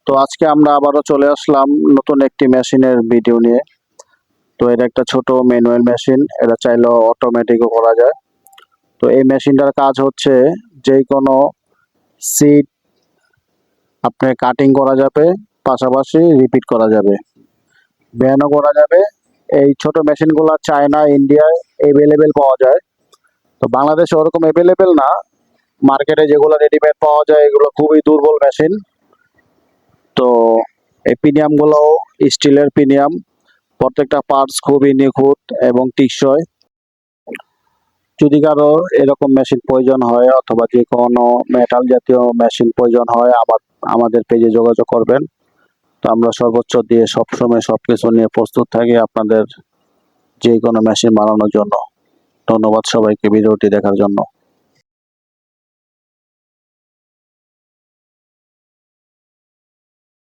তো আজকে আমরা আবারও চলে আসলাম নতুন একটি মেশিনের ভিডিও নিয়ে। তো এটা একটা ছোট ম্যানুয়াল মেশিন, এটা চাইলেও অটোমেটিকও করা যায়। তো এই মেশিনটার কাজ হচ্ছে যে কোনো সিড আপনি কাটিং করা যাবে, পাশাপাশি রিপিট করা যাবে, ব্যানও করা যাবে। এই ছোট মেশিনগুলো চায়না, ইন্ডিয়ায় অ্যাভেলেবেল পাওয়া যায়। তো বাংলাদেশে ওরকম অ্যাভেলেবেল না, মার্কেটে যেগুলো রেডিমেড পাওয়া যায় এগুলো খুবই দুর্বল মেশিন। তো এই পিনিয়ামগুলো স্টিলের পিনিয়াম, প্রত্যেকটা পার্টস খুবই নিখুঁত এবং টেকসই। যদি কারো এরকম মেশিন প্রয়োজন হয় অথবা যে কোনো মেটাল জাতীয় মেশিন প্রয়োজন হয় আমাদের পেজে যোগাযোগ করবেন। তো আমরা সর্বোচ্চ দিয়ে সবসময় সবকিছু নিয়ে প্রস্তুত থাকি আপনাদের যে কোনো মেশিন বানানোর জন্য। ধন্যবাদ সবাইকে ভিডিওটি দেখার জন্য।